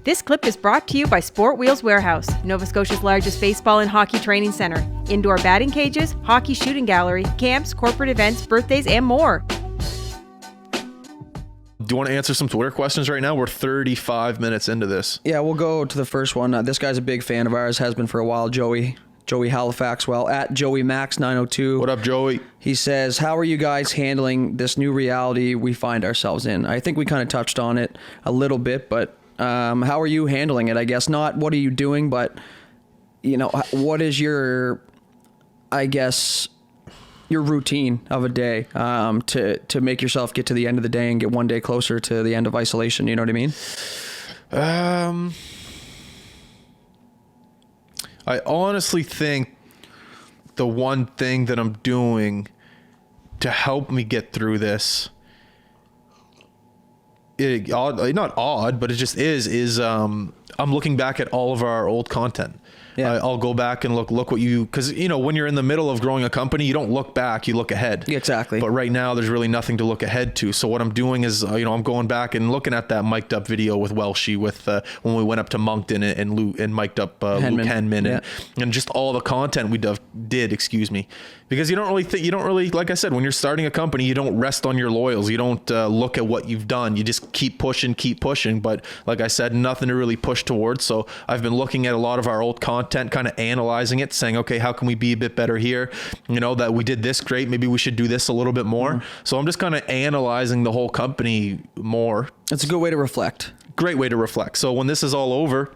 This clip is brought to you by Sport Wheels Warehouse, Nova Scotia's largest baseball and hockey training center. Indoor batting cages, hockey shooting gallery, camps, corporate events, birthdays, and more. Do you want to answer some Twitter questions right now? We're 35 minutes into this. Yeah, we'll go to the first one. This guy's a big fan of ours, has been for a while, Joey Halifax. Well, at Joey Max 902. What up, Joey? He says, how are you guys handling this new reality we find ourselves in? I think we kind of touched on it a little bit, but how are you handling it? I guess not what are you doing, but what is your routine of a day to make yourself get to the end of the day and get one day closer to the end of isolation? You know what I mean? I honestly think the one thing that I'm doing to help me get through this, not odd, but it just is I'm looking back at all of our old content. Yeah. I'll go back and look what because when you're in the middle of growing a company, you don't look back, you look ahead. Exactly. But right now there's really nothing to look ahead to. So what I'm doing is, I'm going back and looking at that mic'd up video with Welshie with when we went up to Moncton and mic'd up Luke Henman and just all the content we did, because you don't really, like I said, when you're starting a company, you don't rest on your laurels. You don't look at what you've done. You just keep pushing. But like I said, nothing to really push towards. So I've been looking at a lot of our old content, kind of analyzing it, saying, okay, how can we be a bit better here? That we did this great. Maybe we should do this a little bit more. Mm-hmm. So I'm just kind of analyzing the whole company more. It's a good way to reflect. Great way to reflect. So when this is all over,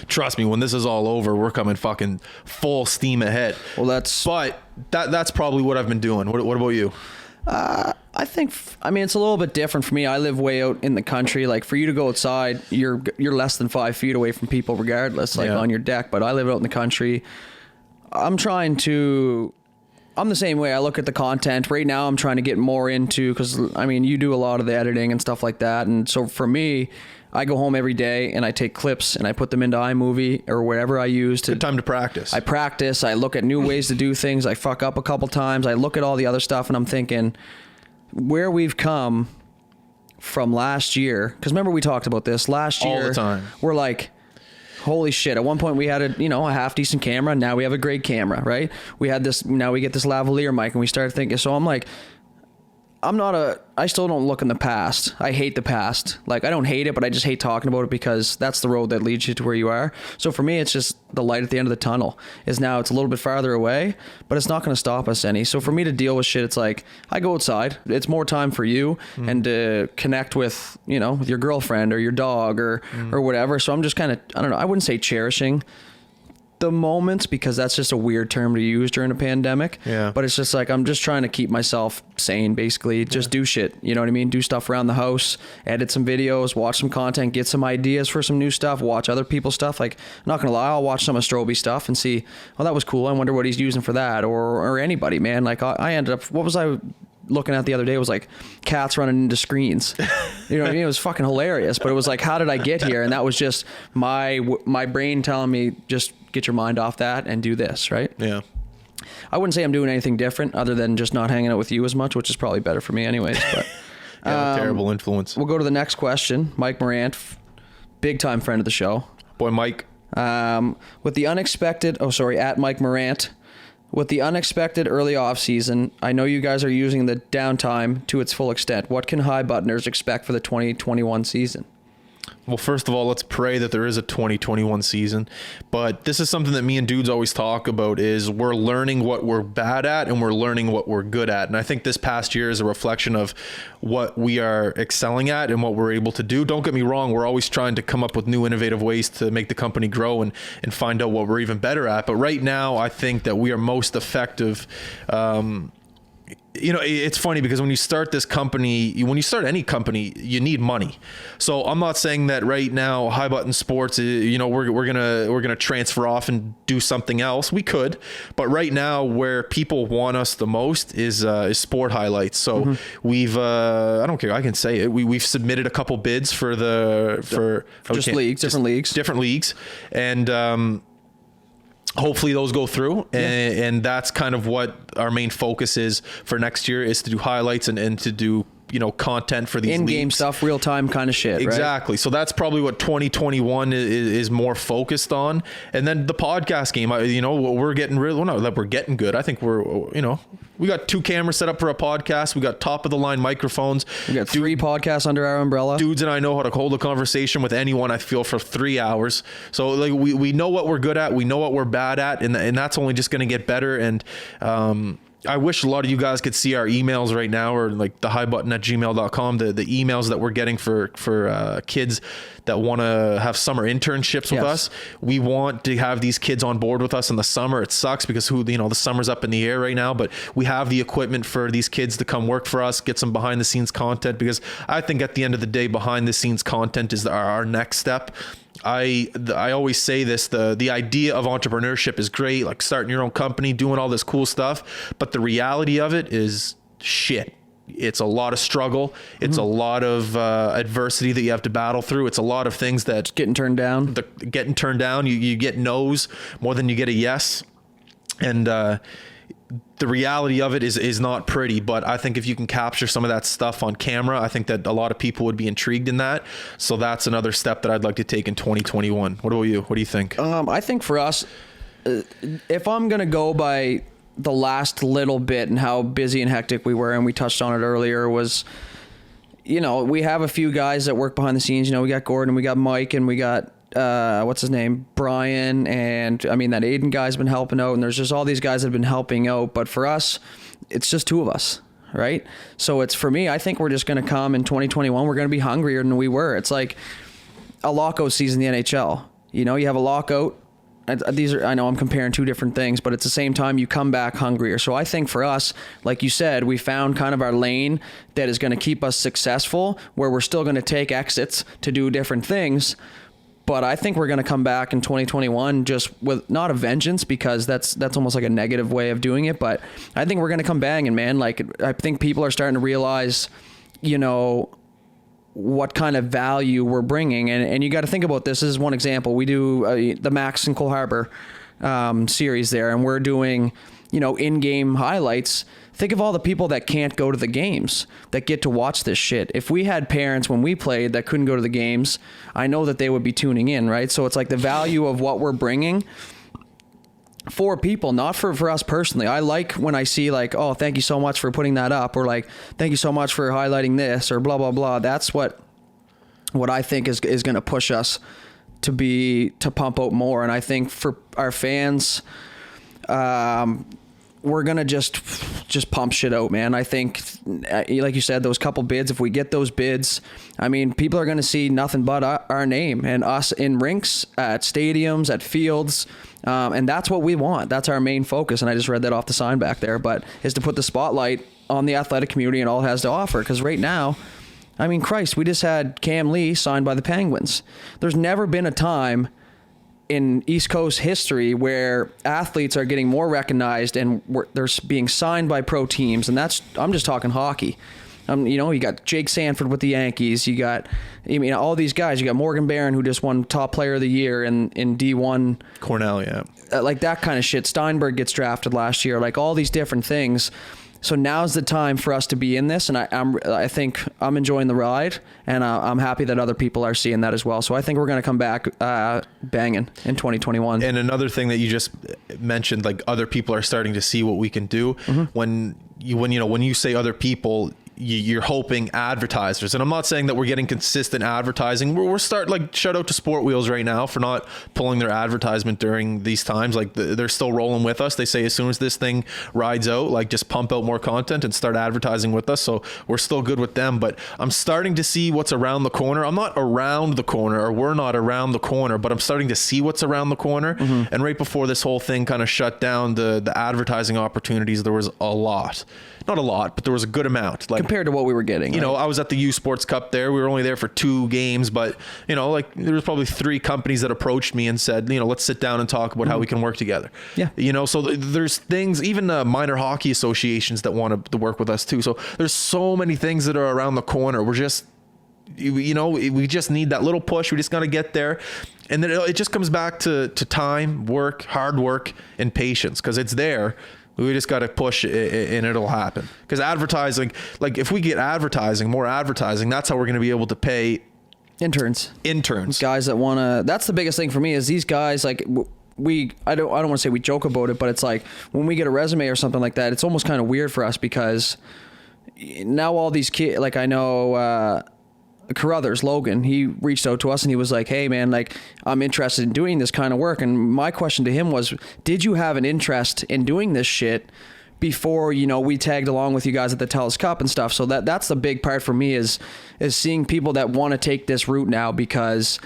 trust me, when this is all over, we're coming fucking full steam ahead. Well, that's probably what I've been doing. What about you? I think, it's a little bit different for me. I live way out in the country. Like, for you to go outside, you're less than 5 feet away from people regardless, on your deck. But I live out in the country. I'm the same way. I look at the content. Right now, I'm trying to get more into, because, you do a lot of the editing and stuff like that. And so for me, I go home every day and I take clips and I put them into iMovie or whatever I use to. Good time to practice. I practice. I look at new ways to do things. I fuck up a couple times. I look at all the other stuff and I'm thinking where we've come from last year. Because remember we talked about this last year. All the time. We're like, holy shit. At one point we had a half decent camera. Now we have a great camera, right? We had this, now we get this lavalier mic and we started thinking, so I'm like, I still don't look in the past. I hate the past. Like, I don't hate it, but I just hate talking about it because that's the road that leads you to where you are. So for me, it's just the light at the end of the tunnel is now it's a little bit farther away, but it's not going to stop us any. So for me to deal with shit, it's like, I go outside. It's more time for you and to connect with, with your girlfriend or your dog or whatever. So I'm just kind of, I don't know, I wouldn't say cherishing the moments because that's just a weird term to use during a pandemic. Yeah. But it's just like, I'm just trying to keep myself sane, basically. Just do shit. You know what I mean? Do stuff around the house, edit some videos, watch some content, get some ideas for some new stuff, watch other people's stuff. Like, I'm not going to lie, I'll watch some of Stroby stuff and see, oh, that was cool. I wonder what he's using for that. Or anybody, man. Like, I ended up, what was I looking at the other day? It was like cats running into screens. You know what I mean? It was fucking hilarious, but it was like, how did I get here? And that was just my brain telling me, just get your mind off that and do this, right? Yeah. I wouldn't say I'm doing anything different other than just not hanging out with you as much, which is probably better for me anyways. But terrible influence. We'll go to the next question. Mike Morant, big time friend of the show. Boy, Mike. With the unexpected, at Mike Morant, with the unexpected early off season, I know you guys are using the downtime to its full extent. What can high buttoners expect for the 2021 season? Well, first of all, let's pray that there is a 2021 season. But this is something that me and dudes always talk about is we're learning what we're bad at and we're learning what we're good at. And I think this past year is a reflection of what we are excelling at and what we're able to do. Don't get me wrong. We're always trying to come up with new innovative ways to make the company grow and find out what we're even better at. But right now, I think that we are most effective. It's funny because when you start this company, when you start any company, you need money. So I'm not saying that right now, High Button Sports, we're gonna transfer off and do something else. We could, but right now, where people want us the most is sport highlights. So we've, I don't care, I can say it. We've submitted a couple bids for different leagues, and hopefully those go through, and that's kind of what our main focus is for next year, is to do highlights and to do content for these in-game leagues. stuff, real-time kind of shit. Exactly. Right? So that's probably what 2021 is more focused on. And then the podcast game, we're getting real. Well, not that we're getting good. I think we got 2 cameras set up for a podcast. We got top of the line microphones. We got 3 podcasts under our umbrella. Dudes and I know how to hold a conversation with anyone, I feel, for 3 hours. So like we know what we're good at. We know what we're bad at. And that's only just going to get better. And, I wish a lot of you guys could see our emails right now, or like thehighbutton@gmail.com, the emails that we're getting for kids that want to have summer internships with us. We want to have these kids on board with us in the summer. It sucks because the summer's up in the air right now, but we have the equipment for these kids to come work for us, get some behind the scenes content, because I think at the end of the day, behind the scenes content is our next step. I always say this, the idea of entrepreneurship is great, like starting your own company, doing all this cool stuff, but the reality of it is shit. It's a lot of struggle. It's a lot of adversity that you have to battle through. It's a lot of things that getting turned down. You get no's more than you get a yes. And the reality of it is not pretty, but I think if you can capture some of that stuff on camera, I think that a lot of people would be intrigued in that. So that's another step that I'd like to take in 2021. What about you? What do you think? I think for us, if I'm going to go by the last little bit and how busy and hectic we were, and we touched on it earlier, was, we have a few guys that work behind the scenes. We got Gordon, we got Mike, and we got what's his name, Brian, and that Aiden guy's been helping out, and there's just all these guys that have been helping out. But for us, it's just 2 of us, right? So it's, for me, I think we're just going to come in 2021, we're going to be hungrier than we were. It's like a lockout season in the NHL. You have a lockout. I know I'm comparing 2 different things, but at the same time, you come back hungrier. So I think for us, like you said, we found kind of our lane that is going to keep us successful, where we're still going to take exits to do different things. But I think we're going to come back in 2021 just with not a vengeance, because that's almost like a negative way of doing it. But I think we're going to come banging, man. Like, I think people are starting to realize, what kind of value we're bringing. And you got to think about this. This is one example. We do the Max and Cole Harbor series there, and we're doing, in-game highlights. Think of all the people that can't go to the games that get to watch this shit. If we had parents when we played that couldn't go to the games, I know that they would be tuning in, right? So it's like the value of what we're bringing for people, not for us personally. I like when I see like, oh, thank you so much for putting that up, or like, thank you so much for highlighting this, or blah, blah, blah. That's what I think is going to push us to pump out more. And I think for our fans, we're going to just pump shit out, man. I think, like you said, those couple bids, if we get those bids, people are going to see nothing but our name and us in rinks, at stadiums, at fields. And that's what we want. That's our main focus. And I just read that off the sign back there, but is to put the spotlight on the athletic community and all it has to offer. Because right now, Christ, we just had Cam Lee signed by the Penguins. There's never been a time in East Coast history where athletes are getting more recognized and they're being signed by pro teams. And I'm just talking hockey. You got Jake Sanford with the Yankees. You got, all these guys. You got Morgan Barron, who just won top player of the year in D1. Cornell, yeah. Like that kind of shit. Steinberg gets drafted last year. Like all these different things. So now's the time for us to be in this, and I think I'm enjoying the ride, and I'm happy that other people are seeing that as well. So I think we're going to come back banging in 2021. And another thing that you just mentioned, like other people are starting to see what we can do. When you say other people, you're hoping advertisers, and I'm not saying that we're getting consistent advertising. We're shout out to Sport Wheels right now for not pulling their advertisement during these times. Like they're still rolling with us. They say as soon as this thing rides out, like just pump out more content and start advertising with us. So we're still good with them, but I'm starting to see what's around the corner. I'm not around the corner, or we're not around the corner, but I'm starting to see what's around the corner. And right before this whole thing kind of shut down, the advertising opportunities, there was a lot. Not a lot, but there was a good amount. Like compared to what we were getting. I was at the U Sports Cup there. We were only there for 2 games, but there was probably 3 companies that approached me and said, let's sit down and talk about how we can work together. Yeah. So there's things, even minor hockey associations that want to work with us too. So there's so many things that are around the corner. We're just, we just need that little push. We just got to get there. And then it just comes back to time, work, hard work, and patience, because it's there. We just got to push it, and it'll happen. Because advertising, like if we get more advertising, that's how we're going to be able to pay interns, guys that want to. That's the biggest thing for me is these guys like. I don't want to say we joke about it, but it's like when we get a resume or something like that, it's almost kind of weird for us because now all these kids, like I know Carruthers, Logan, he reached out to us and he was like, hey man, like I'm interested in doing this kind of work. And my question to him was, did you have an interest in doing this shit before, you know, we tagged along with you guys at the TELUS Cup and stuff? So that's the big part for me is seeing people that want to take this route now because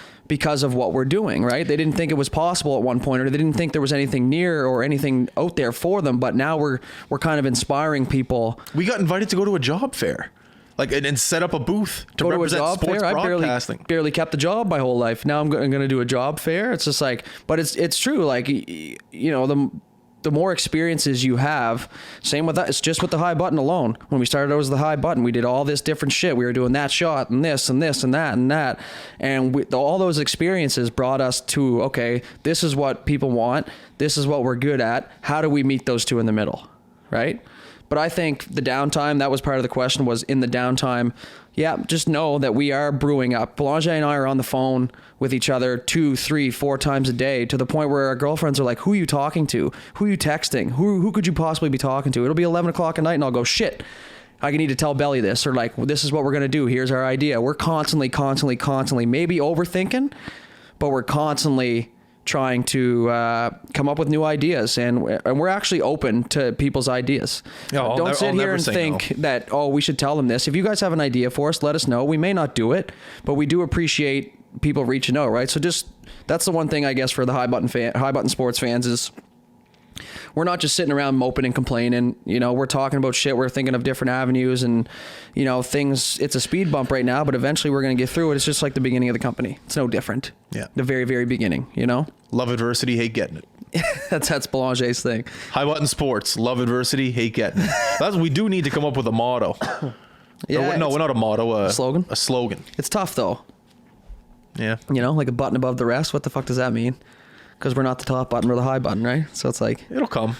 of what we're doing, right? They didn't think it was possible at one point, or they didn't think there was anything near or anything out there for them. But now we're kind of inspiring people. We got invited to go to a job fair, like and set up a booth to represent sports broadcasting. I barely kept the job my whole life. Now I'm going to do a job fair. It's just like, but it's true. Like, you know, the more experiences you have, same with that. It's just with the high button alone. When we started out as the high button, we did all this different shit. We were doing that shot and this and this and that and that. And all those experiences brought us to, okay, this is what people want. This is what we're good at. How do we meet those two in the middle? Right? But I think the downtime, that was part of the question, was in the downtime. Yeah, just know that we are brewing up. Belanger and I are on the phone with each other 2, 3, 4 times a day to the point where our girlfriends are like, who are you talking to? Who are you texting? Who could you possibly be talking to? It'll be 11 o'clock at night and I'll go, shit, I need to tell Belly this. Or like, well, this is what we're going to do. Here's our idea. We're constantly maybe overthinking, but we're constantly trying to come up with new ideas, and we're actually open to people's ideas. Yeah, don't sit here and think that, oh, we should tell them this. If you guys have an idea for us, let us know. We may not do it, but we do appreciate people reaching out, right? So just that's the one thing I guess for the high button sports fans is we're not just sitting around moping and complaining. You know, we're talking about shit. We're thinking of different avenues and, you know, things. It's a speed bump right now, but eventually we're going to get through it. It's just like the beginning of the company. It's no different. Yeah. The very, very beginning, you know? Love adversity, hate getting it. that's Belanger's thing. High button sports, love adversity, hate getting it. We do need to come up with a motto. Yeah. No, not a motto. A slogan? A slogan. It's tough though. Yeah. You know, like a button above the rest. What the fuck does that mean? Because we're not the top button, we're the high button, right? So it's like... It'll come.